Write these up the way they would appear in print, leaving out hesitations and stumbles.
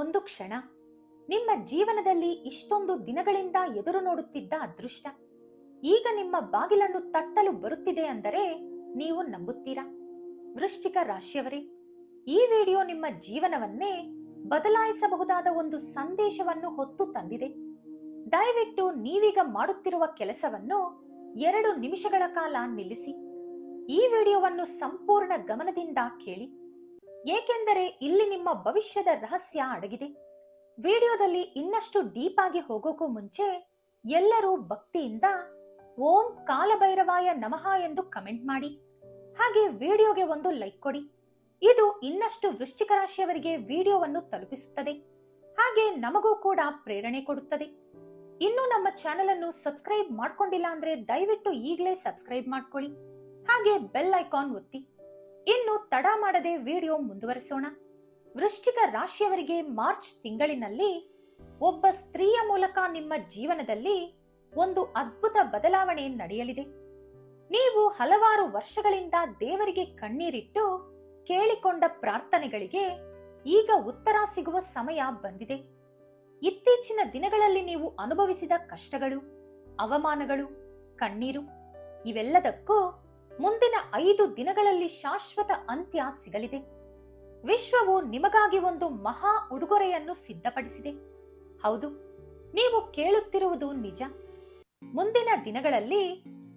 ಒಂದು ಕ್ಷಣ ನಿಮ್ಮ ಜೀವನದಲ್ಲಿ ಇಷ್ಟೊಂದು ದಿನಗಳಿಂದ ಎದುರು ನೋಡುತ್ತಿದ್ದ ಅದೃಷ್ಟ ಈಗ ನಿಮ್ಮ ಬಾಗಿಲನ್ನು ತಟ್ಟಲು ಬರುತ್ತಿದೆ ಅಂದರೆ ನೀವು ನಂಬುತ್ತೀರಾ? ವೃಶ್ಚಿಕ ರಾಶಿಯವರೇ, ಈ ವಿಡಿಯೋ ನಿಮ್ಮ ಜೀವನವನ್ನೇ ಬದಲಾಯಿಸಬಹುದಾದ ಒಂದು ಸಂದೇಶವನ್ನು ಹೊತ್ತು ತಂದಿದೆ. ದಯವಿಟ್ಟು ನೀವೀಗ ಮಾಡುತ್ತಿರುವ ಕೆಲಸವನ್ನು 2 ನಿಮಿಷಗಳ ಕಾಲ ನಿಲ್ಲಿಸಿ ಈ ವಿಡಿಯೋವನ್ನು ಸಂಪೂರ್ಣ ಗಮನದಿಂದ ಕೇಳಿ, ಏಕೆಂದರೆ ಇಲ್ಲಿ ನಿಮ್ಮ ಭವಿಷ್ಯದ ರಹಸ್ಯ ಅಡಗಿದೆ. ವಿಡಿಯೋದಲ್ಲಿ ಇನ್ನಷ್ಟು ಡೀಪ್ ಆಗಿ ಹೋಗೋಕ್ಕೂ ಮುಂಚೆ ಎಲ್ಲರೂ ಭಕ್ತಿಯಿಂದ ಓಂ ಕಾಲಭೈರವಾಯ ನಮಃ ಎಂದು ಕಮೆಂಟ್ ಮಾಡಿ, ಹಾಗೆ ವಿಡಿಯೋಗೆ ಒಂದು ಲೈಕ್ ಕೊಡಿ. ಇದು ಇನ್ನಷ್ಟು ವೃಶ್ಚಿಕ ರಾಶಿಯವರಿಗೆ ವಿಡಿಯೋವನ್ನು ತಲುಪಿಸುತ್ತದೆ, ಹಾಗೆ ನಮಗೂ ಕೂಡ ಪ್ರೇರಣೆ ಕೊಡುತ್ತದೆ. ಇನ್ನು ನಮ್ಮ ಚಾನೆಲ್ ಅನ್ನು ಸಬ್ಸ್ಕ್ರೈಬ್ ಮಾಡ್ಕೊಂಡಿಲ್ಲ ಅಂದ್ರೆ ದಯವಿಟ್ಟು ಈಗಲೇ ಸಬ್ಸ್ಕ್ರೈಬ್ ಮಾಡ್ಕೊಳ್ಳಿ, ಹಾಗೆ ಬೆಲ್ ಐಕಾನ್ ಒತ್ತಿ. ಇನ್ನು ತಡ ಮಾಡದೆ ವಿಡಿಯೋ ಮುಂದುವರಿಸೋಣ. ವೃಶ್ಚಿಕ ರಾಶಿಯವರಿಗೆ ಮಾರ್ಚ್ ತಿಂಗಳಿನಲ್ಲಿ ಒಬ್ಬ ಸ್ತ್ರೀಯ ಮೂಲಕ ನಿಮ್ಮ ಜೀವನದಲ್ಲಿ ಒಂದು ಅದ್ಭುತ ಬದಲಾವಣೆ ನಡೆಯಲಿದೆ. ನೀವು ಹಲವಾರು ವರ್ಷಗಳಿಂದ ದೇವರಿಗೆ ಕಣ್ಣೀರಿಟ್ಟು ಕೇಳಿಕೊಂಡ ಪ್ರಾರ್ಥನೆಗಳಿಗೆ ಈಗ ಉತ್ತರ ಸಿಗುವ ಸಮಯ ಬಂದಿದೆ. ಇತ್ತೀಚಿನ ದಿನಗಳಲ್ಲಿ ನೀವು ಅನುಭವಿಸಿದ ಕಷ್ಟಗಳು, ಅವಮಾನಗಳು, ಕಣ್ಣೀರು ಇವೆಲ್ಲದಕ್ಕೂ ಮುಂದಿನ 5 ದಿನಗಳಲ್ಲಿ ಶಾಶ್ವತ ಅಂತ್ಯ ಸಿಗಲಿದೆ. ವಿಶ್ವವು ನಿಮಗಾಗಿ ಒಂದು ಮಹಾ ಉಡುಗೊರೆಯನ್ನು ಸಿದ್ಧಪಡಿಸಿದೆ. ಹೌದು, ನೀವು ಕೇಳುತ್ತಿರುವುದು ನಿಜ. ಮುಂದಿನ ದಿನಗಳಲ್ಲಿ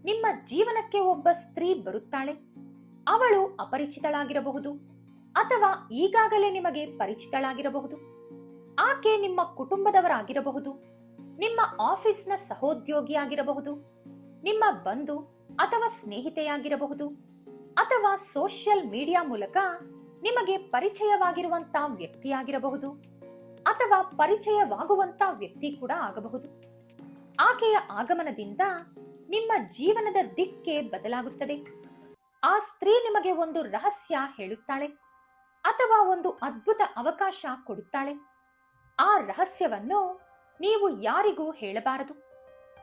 ನಿಮ್ಮ ಜೀವನಕ್ಕೆ ಒಬ್ಬ ಸ್ತ್ರೀ ಬರುತ್ತಾಳೆ. ಅವಳು ಅಪರಿಚಿತಳಾಗಿರಬಹುದು ಅಥವಾ ಈಗಾಗಲೇ ನಿಮಗೆ ಪರಿಚಿತಳಾಗಿರಬಹುದು. ಆಕೆ ನಿಮ್ಮ ಕುಟುಂಬದವರಾಗಿರಬಹುದು, ನಿಮ್ಮ ಆಫೀಸ್ನ ಸಹೋದ್ಯೋಗಿಯಾಗಿರಬಹುದು, ನಿಮ್ಮ ಬಂಧು ಅಥವಾ ಸ್ನೇಹಿತೆಯಾಗಿರಬಹುದು, ಅಥವಾ ಸೋಷಿಯಲ್ ಮೀಡಿಯಾ ಮೂಲಕ ನಿಮಗೆ ಪರಿಚಯವಾಗಿರುವಂತ ವ್ಯಕ್ತಿಯಾಗಿರಬಹುದು, ಅಥವಾ ಪರಿಚಯವಾಗುವಂತ ವ್ಯಕ್ತಿ ಕೂಡ ಆಗಬಹುದು. ಆಕೆಯ ಆಗಮನದಿಂದ ನಿಮ್ಮ ಜೀವನದ ದಿಕ್ಕೇ ಬದಲಾಗುತ್ತದೆ. ಆ ಸ್ತ್ರೀ ನಿಮಗೆ ಒಂದು ರಹಸ್ಯ ಹೇಳುತ್ತಾಳೆ ಅಥವಾ ಒಂದು ಅದ್ಭುತ ಅವಕಾಶ ಕೊಡುತ್ತಾಳೆ. ಆ ರಹಸ್ಯವನ್ನು ನೀವು ಯಾರಿಗೂ ಹೇಳಬಾರದು.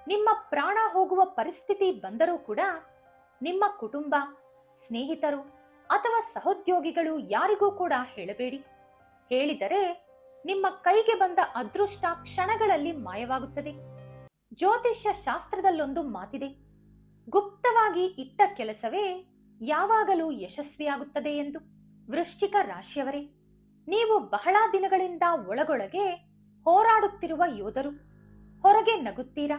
ನಿಮ್ಮ ಪ್ರಾಣ ಹೋಗುವ ಪರಿಸ್ಥಿತಿ ಬಂದರೂ ಕೂಡ ನಿಮ್ಮ ಕುಟುಂಬ, ಸ್ನೇಹಿತರು ಅಥವಾ ಸಹೋದ್ಯೋಗಿಗಳು ಯಾರಿಗೂ ಕೂಡ ಹೇಳಬೇಡಿ. ಹೇಳಿದರೆ ನಿಮ್ಮ ಕೈಗೆ ಬಂದ ಅದೃಷ್ಟ ಕ್ಷಣಗಳಲ್ಲಿ ಮಾಯವಾಗುತ್ತದೆ. ಜ್ಯೋತಿಷ್ಯ ಶಾಸ್ತ್ರದಲ್ಲೊಂದು ಮಾತಿದೆ, ಗುಪ್ತವಾಗಿ ಇಟ್ಟ ಕೆಲಸವೇ ಯಾವಾಗಲೂ ಯಶಸ್ವಿಯಾಗುತ್ತದೆ ಎಂದು. ವೃಶ್ಚಿಕ ರಾಶಿಯವರೇ, ನೀವು ಬಹಳ ದಿನಗಳಿಂದ ಒಳಗೊಳಗೆ ಹೋರಾಡುತ್ತಿರುವ ಯೋಧರು. ಹೊರಗೆ ನಗುತ್ತೀರಾ,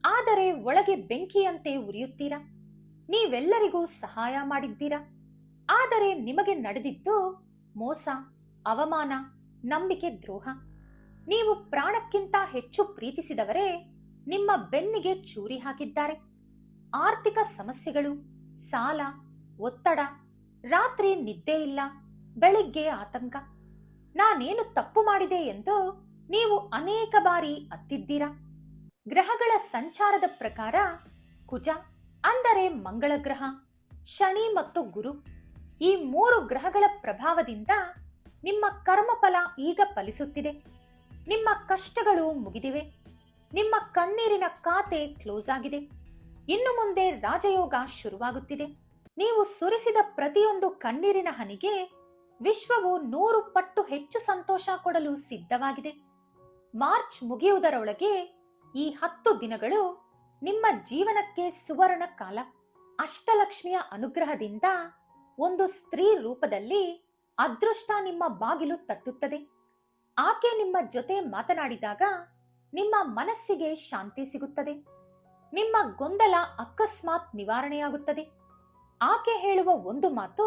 ಆದರೆ ಒಳಗೆ ಬೆಂಕಿಯಂತೆ ಉರಿಯುತ್ತೀರಾ. ನೀವೆಲ್ಲರಿಗೂ ಸಹಾಯ ಮಾಡಿದ್ದೀರಾ, ಆದರೆ ನಿಮಗೆ ನಡೆದಿದ್ದು ಮೋಸ, ಅವಮಾನ, ನಂಬಿಕೆ ದ್ರೋಹ. ನೀವು ಪ್ರಾಣಕ್ಕಿಂತ ಹೆಚ್ಚು ಪ್ರೀತಿಸಿದವರೇ ನಿಮ್ಮ ಬೆನ್ನಿಗೆ ಚೂರಿ ಹಾಕಿದ್ದಾರೆ. ಆರ್ಥಿಕ ಸಮಸ್ಯೆಗಳು, ಸಾಲ, ಒತ್ತಡ, ರಾತ್ರಿ ನಿದ್ದೆ ಇಲ್ಲ, ಬೆಳಿಗ್ಗೆ ಆತಂಕ. ನಾನೇನು ತಪ್ಪು ಮಾಡಿದೆ ಎಂದು ನೀವು ಅನೇಕ ಬಾರಿ ಅತ್ತಿದ್ದೀರಾ. ಗ್ರಹಗಳ ಸಂಚಾರದ ಪ್ರಕಾರ ಕುಜ ಅಂದರೆ ಮಂಗಳ ಗ್ರಹ, ಶನಿ ಮತ್ತು ಗುರು, ಈ 3 ಗ್ರಹಗಳ ಪ್ರಭಾವದಿಂದ ನಿಮ್ಮ ಕರ್ಮಫಲ ಈಗ ಫಲಿಸುತ್ತಿದೆ. ನಿಮ್ಮ ಕಷ್ಟಗಳು ಮುಗಿದಿವೆ. ನಿಮ್ಮ ಕಣ್ಣೀರಿನ ಖಾತೆ ಕ್ಲೋಸ್ ಆಗಿದೆ. ಇನ್ನು ಮುಂದೆ ರಾಜಯೋಗ ಶುರುವಾಗುತ್ತಿದೆ. ನೀವು ಸುರಿಸಿದ ಪ್ರತಿಯೊಂದು ಕಣ್ಣೀರಿನ ಹನಿಗೆ ವಿಶ್ವವು 100 ಪಟ್ಟು ಹೆಚ್ಚು ಸಂತೋಷ ಕೊಡಲು ಸಿದ್ಧವಾಗಿದೆ. ಮಾರ್ಚ್ ಮುಗಿಯುವುದರೊಳಗೆ ಈ 10 ದಿನಗಳು ನಿಮ್ಮ ಜೀವನಕ್ಕೆ ಸುವರ್ಣ ಕಾಲ. ಅಷ್ಟಲಕ್ಷ್ಮಿಯ ಅನುಗ್ರಹದಿಂದ ಒಂದು ಸ್ತ್ರೀ ರೂಪದಲ್ಲಿ ಅದೃಷ್ಟ ನಿಮ್ಮ ಬಾಗಿಲು ತಟ್ಟುತ್ತದೆ. ಆಕೆ ನಿಮ್ಮ ಜೊತೆ ಮಾತನಾಡಿದಾಗ ನಿಮ್ಮ ಮನಸ್ಸಿಗೆ ಶಾಂತಿ ಸಿಗುತ್ತದೆ. ನಿಮ್ಮ ಗೊಂದಲ ಅಕಸ್ಮಾತ್ ನಿವಾರಣೆಯಾಗುತ್ತದೆ. ಆಕೆ ಹೇಳುವ ಒಂದು ಮಾತು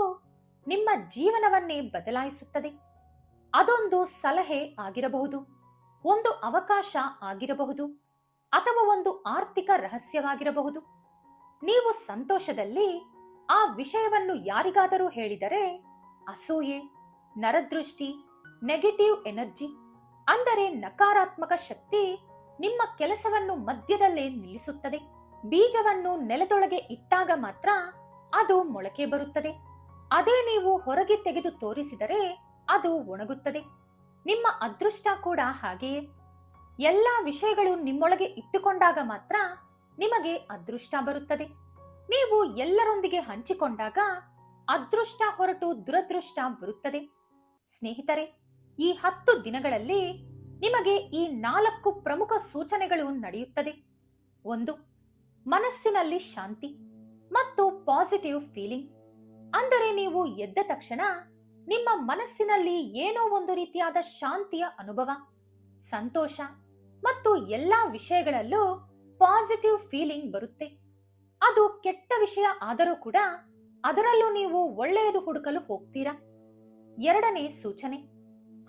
ನಿಮ್ಮ ಜೀವನವನ್ನೇ ಬದಲಾಯಿಸುತ್ತದೆ. ಅದೊಂದು ಸಲಹೆ ಆಗಿರಬಹುದು, ಒಂದು ಅವಕಾಶ ಆಗಿರಬಹುದು, ಅಥವಾ ಒಂದು ಆರ್ಥಿಕ ರಹಸ್ಯವಾಗಿರಬಹುದು. ನೀವು ಸಂತೋಷದಲ್ಲಿ ಆ ವಿಷಯವನ್ನು ಯಾರಿಗಾದರೂ ಹೇಳಿದರೆ ಅಸೂಯೆ, ನರದೃಷ್ಟಿ, ನೆಗೆಟಿವ್ ಎನರ್ಜಿ ಅಂದರೆ ನಕಾರಾತ್ಮಕ ಶಕ್ತಿ ನಿಮ್ಮ ಕೆಲಸವನ್ನು ಮಧ್ಯದಲ್ಲೇ ನಿಲ್ಲಿಸುತ್ತದೆ. ಬೀಜವನ್ನು ನೆಲದೊಳಗೆ ಇಟ್ಟಾಗ ಮಾತ್ರ ಅದು ಮೊಳಕೆ ಬರುತ್ತದೆ. ಅದೇ ನೀವು ಹೊರಗೆ ತೆಗೆದು ತೋರಿಸಿದರೆ ಅದು ಒಣಗುತ್ತದೆ. ನಿಮ್ಮ ಅದೃಷ್ಟ ಕೂಡ ಹಾಗೆಯೇ. ಎಲ್ಲಾ ವಿಷಯಗಳು ನಿಮ್ಮೊಳಗೆ ಇಟ್ಟುಕೊಂಡಾಗ ಮಾತ್ರ ನಿಮಗೆ ಅದೃಷ್ಟ ಬರುತ್ತದೆ. ನೀವು ಎಲ್ಲರೊಂದಿಗೆ ಹಂಚಿಕೊಂಡಾಗ ಅದೃಷ್ಟ ಹೊರಟು ದುರದೃಷ್ಟ ಬರುತ್ತದೆ. ಸ್ನೇಹಿತರೆ, ಈ 10 ದಿನಗಳಲ್ಲಿ ನಿಮಗೆ ಈ 4 ಪ್ರಮುಖ ಸೂಚನೆಗಳು ನಡೆಯುತ್ತದೆ. 1. ಮನಸ್ಸಿನಲ್ಲಿ ಶಾಂತಿ ಮತ್ತು ಪಾಸಿಟಿವ್ ಫೀಲಿಂಗ್. ಅಂದರೆ ನೀವು ಎದ್ದ ತಕ್ಷಣ ನಿಮ್ಮ ಮನಸ್ಸಿನಲ್ಲಿ ಏನೋ ಒಂದು ರೀತಿಯಾದ ಶಾಂತಿಯ ಅನುಭವ, ಸಂತೋಷ ಮತ್ತು ಎಲ್ಲಾ ವಿಷಯಗಳಲ್ಲೂ ಪಾಸಿಟಿವ್ ಫೀಲಿಂಗ್ ಬರುತ್ತೆ. ಅದು ಕೆಟ್ಟ ವಿಷಯ ಆದರೂ ಕೂಡ ಅದರಲ್ಲೂ ನೀವು ಒಳ್ಳೆಯದು ಹುಡುಕಲು ಹೋಗ್ತೀರಾ. 2ನೇ ಸೂಚನೆ,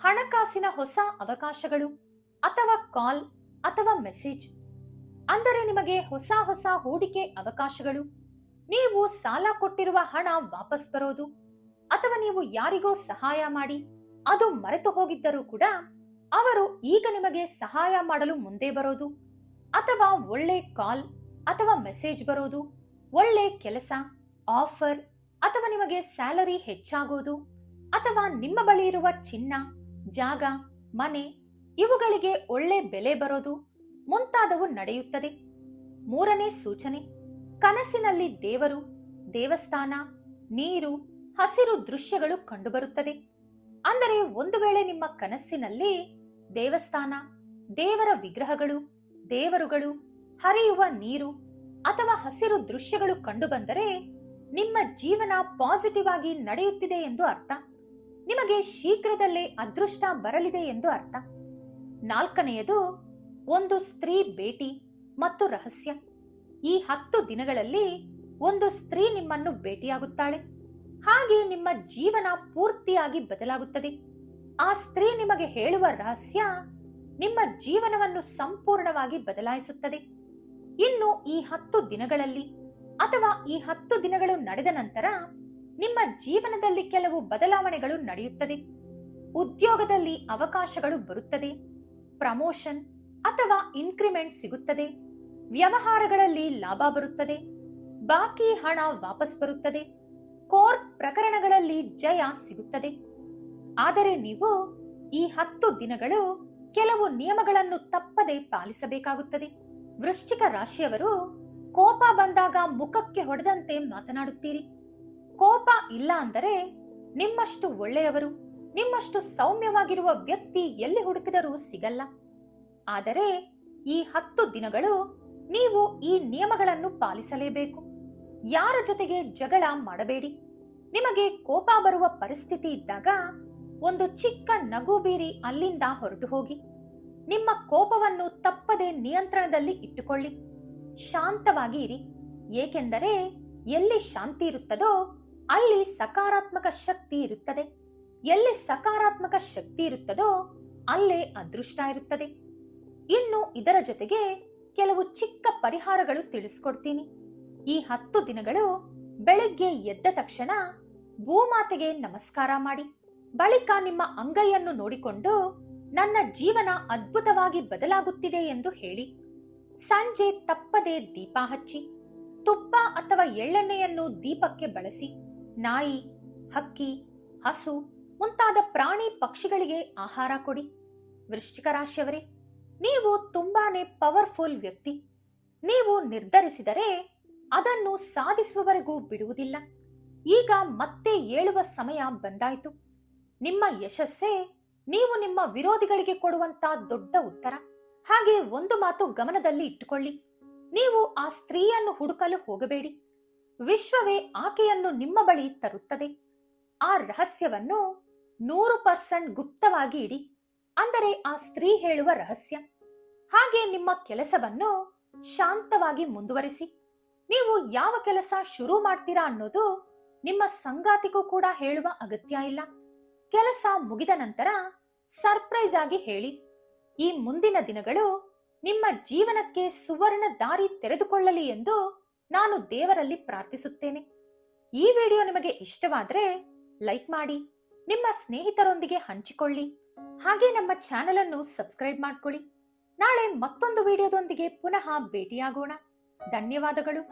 ಹಣಕಾಸಿನ ಹೊಸ ಅವಕಾಶಗಳು ಅಥವಾ ಕಾಲ್ ಅಥವಾ ಮೆಸೇಜ್. ಅಂದರೆ ನಿಮಗೆ ಹೊಸ ಹೊಸ ಹೂಡಿಕೆ ಅವಕಾಶಗಳು, ನೀವು ಸಾಲ ಕೊಟ್ಟಿರುವ ಹಣ ವಾಪಸ್ ಬರೋದು, ಅಥವಾ ನೀವು ಯಾರಿಗೋ ಸಹಾಯ ಮಾಡಿ ಅದು ಮರೆತು ಹೋಗಿದ್ದರೂ ಕೂಡ ಅವರು ಈಗ ನಿಮಗೆ ಸಹಾಯ ಮಾಡಲು ಮುಂದೆ ಬರೋದು, ಅಥವಾ ಒಳ್ಳೆ ಕಾಲ್ ಅಥವಾ ಮೆಸೇಜ್ ಬರೋದು, ಒಳ್ಳೆ ಕೆಲಸ, ಆಫರ್, ಅಥವಾ ನಿಮಗೆ ಸ್ಯಾಲರಿ ಹೆಚ್ಚಾಗೋದು, ಅಥವಾ ನಿಮ್ಮ ಬಳಿ ಇರುವ ಚಿನ್ನ, ಜಾಗ, ಮನೆ ಇವುಗಳಿಗೆ ಒಳ್ಳೆ ಬೆಲೆ ಬರೋದು ಮುಂತಾದವು ನಡೆಯುತ್ತದೆ. 3ನೇ ಸೂಚನೆ, ಕನಸಿನಲ್ಲಿ ದೇವರು, ದೇವಸ್ಥಾನ, ನೀರು, ಹಸಿರು ದೃಶ್ಯಗಳು ಕಂಡುಬರುತ್ತದೆ. ಅಂದರೆ ಒಂದು ವೇಳೆ ನಿಮ್ಮ ಕನಸಿನಲ್ಲಿ ದೇವಸ್ಥಾನ, ದೇವರ ವಿಗ್ರಹಗಳು, ದೇವರುಗಳು, ಹರಿಯುವ ನೀರು ಅಥವಾ ಹಸಿರು ದೃಶ್ಯಗಳು ಕಂಡುಬಂದರೆ ನಿಮ್ಮ ಜೀವನ ಪಾಸಿಟಿವ್ ಆಗಿ ನಡೆಯುತ್ತಿದೆ ಎಂದು ಅರ್ಥ. ನಿಮಗೆ ಶೀಘ್ರದಲ್ಲೇ ಅದೃಷ್ಟ ಬರಲಿದೆ ಎಂದು ಅರ್ಥ. 4ನೆಯದು, ಒಂದು ಸ್ತ್ರೀ ಭೇಟಿ ಮತ್ತು ರಹಸ್ಯ. ಈ 10 ದಿನಗಳಲ್ಲಿ ಒಂದು ಸ್ತ್ರೀ ನಿಮ್ಮನ್ನು ಭೇಟಿಯಾಗುತ್ತಾಳೆ. ಹಾಗೆ ನಿಮ್ಮ ಜೀವನ ಪೂರ್ತಿಯಾಗಿ ಬದಲಾಗುತ್ತದೆ. ಆ ಸ್ತ್ರೀ ನಿಮಗೆ ಹೇಳುವ ರಹಸ್ಯ ನಿಮ್ಮ ಜೀವನವನ್ನು ಸಂಪೂರ್ಣವಾಗಿ ಬದಲಾಯಿಸುತ್ತದೆ. ಇನ್ನು ಈ 10 ದಿನಗಳಲ್ಲಿ ಅಥವಾ ಈ 10 ದಿನಗಳು ನಡೆದ ನಂತರ ನಿಮ್ಮ ಜೀವನದಲ್ಲಿ ಕೆಲವು ಬದಲಾವಣೆಗಳು ನಡೆಯುತ್ತದೆ. ಉದ್ಯೋಗದಲ್ಲಿ ಅವಕಾಶಗಳು ಬರುತ್ತದೆ, ಪ್ರಮೋಷನ್ ಅಥವಾ ಇನ್ಕ್ರಿಮೆಂಟ್ ಸಿಗುತ್ತದೆ, ವ್ಯವಹಾರಗಳಲ್ಲಿ ಲಾಭ ಬರುತ್ತದೆ, ಬಾಕಿ ಹಣ ವಾಪಸ್ ಬರುತ್ತದೆ, ಕೋರ್ಟ್ ಪ್ರಕರಣಗಳಲ್ಲಿ ಜಯ ಸಿಗುತ್ತದೆ. ಆದರೆ ನೀವು ಈ 10 ದಿನಗಳು ಕೆಲವು ನಿಯಮಗಳನ್ನು ತಪ್ಪದೆ ಪಾಲಿಸಬೇಕಾಗುತ್ತದೆ. ವೃಶ್ಚಿಕ ರಾಶಿಯವರು ಕೋಪ ಬಂದಾಗ ಮುಖಕ್ಕೆ ಹೊಡೆದಂತೆ ಮಾತನಾಡುತ್ತೀರಿ. ಕೋಪ ಇಲ್ಲ ಅಂದರೆ ನಿಮ್ಮಷ್ಟು ಒಳ್ಳೆಯವರು, ನಿಮ್ಮಷ್ಟು ಸೌಮ್ಯವಾಗಿರುವ ವ್ಯಕ್ತಿ ಎಲ್ಲಿ ಹುಡುಕಿದರೂ ಸಿಗಲ್ಲ. ಆದರೆ ಈ 10 ದಿನಗಳು ನೀವು ಈ ನಿಯಮಗಳನ್ನು ಪಾಲಿಸಲೇಬೇಕು. ಯಾರ ಜೊತೆಗೆ ಜಗಳ ಮಾಡಬೇಡಿ. ನಿಮಗೆ ಕೋಪ ಬರುವ ಪರಿಸ್ಥಿತಿ ಇದ್ದಾಗ ಒಂದು ಚಿಕ್ಕ ನಗು ಬೀರಿ ಅಲ್ಲಿಂದ ಹೊರಟು ಹೋಗಿ. ನಿಮ್ಮ ಕೋಪವನ್ನು ತಪ್ಪದೆ ನಿಯಂತ್ರಣದಲ್ಲಿ ಇಟ್ಟುಕೊಳ್ಳಿ. ಶಾಂತವಾಗಿ ಇರಿ. ಏಕೆಂದರೆ ಎಲ್ಲಿ ಶಾಂತಿ ಇರುತ್ತದೋ ಅಲ್ಲಿ ಸಕಾರಾತ್ಮಕ ಶಕ್ತಿ ಇರುತ್ತದೆ. ಎಲ್ಲಿ ಸಕಾರಾತ್ಮಕ ಶಕ್ತಿ ಇರುತ್ತದೋ ಅಲ್ಲೇ ಅದೃಷ್ಟ ಇರುತ್ತದೆ. ಇನ್ನು ಇದರ ಜೊತೆಗೆ ಕೆಲವು ಚಿಕ್ಕ ಪರಿಹಾರಗಳು ತಿಳಿಸ್ಕೊಡ್ತೀನಿ. ಈ 10 ದಿನಗಳು ಬೆಳಗ್ಗೆ ಎದ್ದ ತಕ್ಷಣ ಭೂಮಾತೆಗೆ ನಮಸ್ಕಾರ ಮಾಡಿ, ಬಳಿಕ ನಿಮ್ಮ ಅಂಗೈಯನ್ನು ನೋಡಿಕೊಂಡು ನನ್ನ ಜೀವನ ಅದ್ಭುತವಾಗಿ ಬದಲಾಗುತ್ತಿದೆ ಎಂದು ಹೇಳಿ. ಸಂಜೆ ತಪ್ಪದೆ ದೀಪ ಹಚ್ಚಿ, ತುಪ್ಪ ಅಥವಾ ಎಳ್ಳೆಣ್ಣೆಯನ್ನು ದೀಪಕ್ಕೆ ಬಳಸಿ. ನಾಯಿ, ಹಕ್ಕಿ, ಹಸು ಮುಂತಾದ ಪ್ರಾಣಿ ಪಕ್ಷಿಗಳಿಗೆ ಆಹಾರ ಕೊಡಿ. ವೃಶ್ಚಿಕ ರಾಶಿಯವರೇ, ನೀವು ತುಂಬಾನೇ ಪವರ್ಫುಲ್ ವ್ಯಕ್ತಿ. ನೀವು ನಿರ್ಧರಿಸಿದರೆ ಅದನ್ನು ಸಾಧಿಸುವವರೆಗೂ ಬಿಡುವುದಿಲ್ಲ. ಈಗ ಮತ್ತೆ ಏಳುವ ಸಮಯ ಬಂದಾಯಿತು. ನಿಮ್ಮ ಯಶಸ್ಸೇ ನೀವು ನಿಮ್ಮ ವಿರೋಧಿಗಳಿಗೆ ಕೊಡುವಂತ ದೊಡ್ಡ ಉತ್ತರ. ಹಾಗೆ ಒಂದು ಮಾತು ಗಮನದಲ್ಲಿ ಇಟ್ಟುಕೊಳ್ಳಿ, ನೀವು ಆ ಸ್ತ್ರೀಯನ್ನು ಹುಡುಕಲು ಹೋಗಬೇಡಿ. ವಿಶ್ವವೇ ಆಕೆಯನ್ನು ನಿಮ್ಮ ಬಳಿ ತರುತ್ತದೆ. ಆ ರಹಸ್ಯವನ್ನು 100% ಗುಪ್ತವಾಗಿ ಇಡಿ. ಅಂದರೆ ಆ ಸ್ತ್ರೀ ಹೇಳುವ ರಹಸ್ಯ. ಹಾಗೆ ನಿಮ್ಮ ಕೆಲಸವನ್ನು ಶಾಂತವಾಗಿ ಮುಂದುವರಿಸಿ. ನೀವು ಯಾವ ಕೆಲಸ ಶುರು ಮಾಡ್ತೀರಾ ಅನ್ನೋದು ನಿಮ್ಮ ಸಂಗಾತಿಗೂ ಕೂಡ ಹೇಳುವ ಅಗತ್ಯ ಇಲ್ಲ. ಕೆಲಸ ಮುಗಿದ ನಂತರ ಸರ್ಪ್ರೈಸ್ ಆಗಿ ಹೇಳಿ. ಈ ಮುಂದಿನ ದಿನಗಳು ನಿಮ್ಮ ಜೀವನಕ್ಕೆ ಸುವರ್ಣ ದಾರಿ ತೆರೆದುಕೊಳ್ಳಲಿ ಎಂದು ನಾನು ದೇವರಲ್ಲಿ ಪ್ರಾರ್ಥಿಸುತ್ತೇನೆ. ಈ ವಿಡಿಯೋ ನಿಮಗೆ ಇಷ್ಟವಾದರೆ ಲೈಕ್ ಮಾಡಿ, ನಿಮ್ಮ ಸ್ನೇಹಿತರೊಂದಿಗೆ ಹಂಚಿಕೊಳ್ಳಿ. ಹಾಗೆ ನಮ್ಮ ಚಾನೆಲ್ ಅನ್ನು ಸಬ್ಸ್ಕ್ರೈಬ್ ಮಾಡ್ಕೊಳ್ಳಿ. ನಾಳೆ ಮತ್ತೊಂದು ವಿಡಿಯೋದೊಂದಿಗೆ ಪುನಃ ಭೇಟಿಯಾಗೋಣ. ಧನ್ಯವಾದಗಳು.